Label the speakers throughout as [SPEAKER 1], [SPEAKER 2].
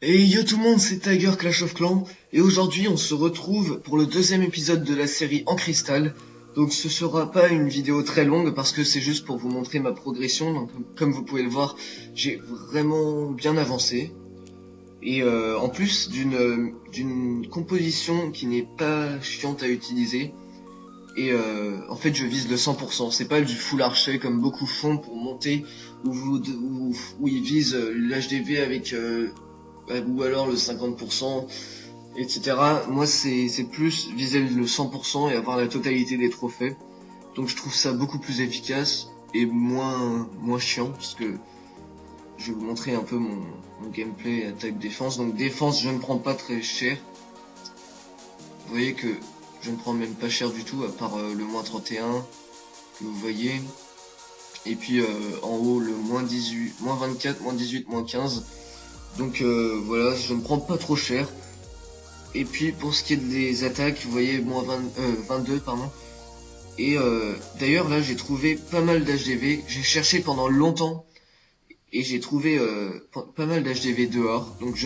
[SPEAKER 1] Et yo tout le monde, c'est Tiger Clash of Clans, et aujourd'hui on se retrouve pour le deuxième épisode de la série En Cristal. Donc ce sera pas une vidéo très longue parce que c'est juste pour vous montrer ma progression. Donc comme vous pouvez le voir, j'ai vraiment bien avancé. Et en plus d'une composition qui n'est pas chiante à utiliser. Et en fait je vise le 100%, c'est pas du full archer comme beaucoup font pour monter, où ils visent l'HDV avec ou alors le 50%, etc. Moi c'est plus viser le 100% et avoir la totalité des trophées. Donc je trouve ça beaucoup plus efficace et moins chiant, parce que je vais vous montrer un peu mon gameplay attaque défense. Donc défense, je ne prends pas très cher. Vous voyez que je ne prends même pas cher du tout, à part le moins 31 que vous voyez. Et puis en haut le moins 18, moins 24, moins 18, moins 15. Donc voilà, je ne prends pas trop cher. Et puis pour ce qui est des attaques, vous voyez moins 22 pardon. Et d'ailleurs là j'ai trouvé pas mal d'HDV. J'ai cherché pendant longtemps et j'ai trouvé pas mal d'HDV dehors. Donc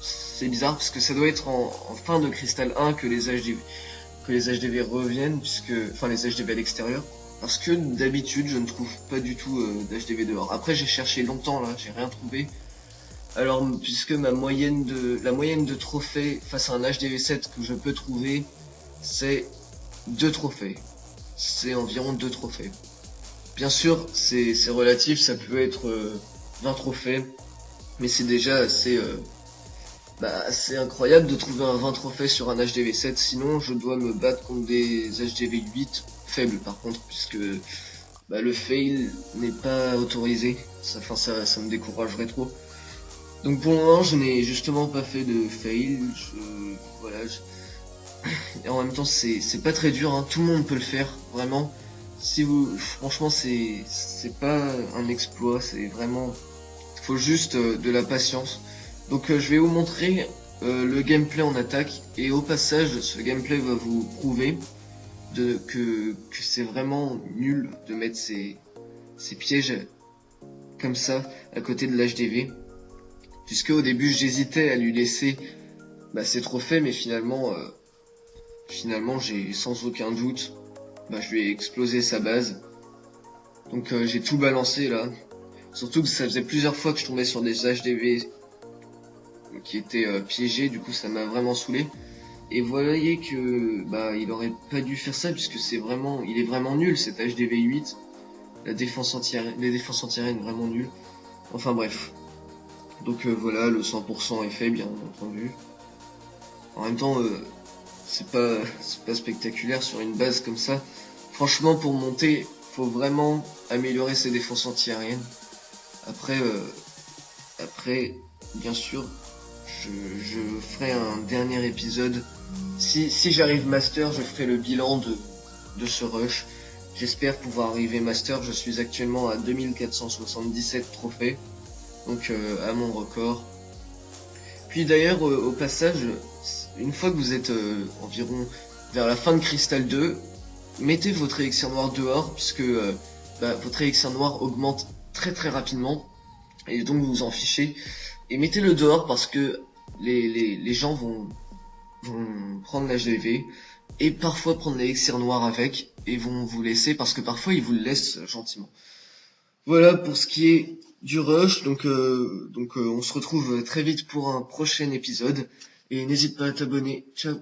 [SPEAKER 1] c'est bizarre parce que ça doit être en fin de Cristal 1 que les HDV reviennent, enfin les HDV à l'extérieur. Parce que d'habitude je ne trouve pas du tout d'HDV dehors. Après j'ai cherché longtemps là, j'ai rien trouvé. Alors, puisque la moyenne de trophées face à un HDV7 que je peux trouver, c'est 2 trophées. C'est environ 2 trophées. Bien sûr, c'est relatif, ça peut être 20 trophées, mais c'est déjà assez incroyable de trouver un 20 trophées sur un HDV7, sinon je dois me battre contre des HDV8 faibles par contre, puisque le fail n'est pas autorisé, ça me découragerait trop. Donc pour le moment je n'ai justement pas fait de fail, et en même temps c'est pas très dur, hein. Tout le monde peut le faire, vraiment. Franchement c'est pas un exploit, c'est vraiment, faut juste de la patience. Donc je vais vous montrer le gameplay en attaque, et au passage ce gameplay va vous prouver que c'est vraiment nul de mettre ces pièges comme ça à côté de l'HDV. Puisque au début j'hésitais à lui laisser ses trophées, mais finalement j'ai sans aucun doute, je lui ai explosé sa base. Donc j'ai tout balancé là. Surtout que ça faisait plusieurs fois que je tombais sur des HDV qui étaient piégés, du coup ça m'a vraiment saoulé. Et vous voyez que il aurait pas dû faire ça, puisque il est vraiment nul cet HDV 8. Les défenses anti-aériennes vraiment nul. Enfin bref. Donc voilà, le 100% est fait, bien entendu. En même temps, c'est pas spectaculaire sur une base comme ça. Franchement, pour monter, faut vraiment améliorer ses défenses anti-aériennes. Après, bien sûr, je ferai un dernier épisode. Si j'arrive master, je ferai le bilan de ce rush. J'espère pouvoir arriver master. Je suis actuellement à 2477 trophées. Donc à mon record. Puis d'ailleurs au passage, une fois que vous êtes environ vers la fin de Cristal 2, mettez votre élixir noir dehors, puisque votre élixir noir augmente très très rapidement, et donc vous vous en fichez. Et mettez-le dehors parce que les gens vont prendre l'HDV et parfois prendre l'élixir noir avec, et vont vous laisser, parce que parfois ils vous le laissent gentiment. Voilà pour ce qui est du rush, donc on se retrouve très vite pour un prochain épisode, et n'hésite pas à t'abonner. Ciao.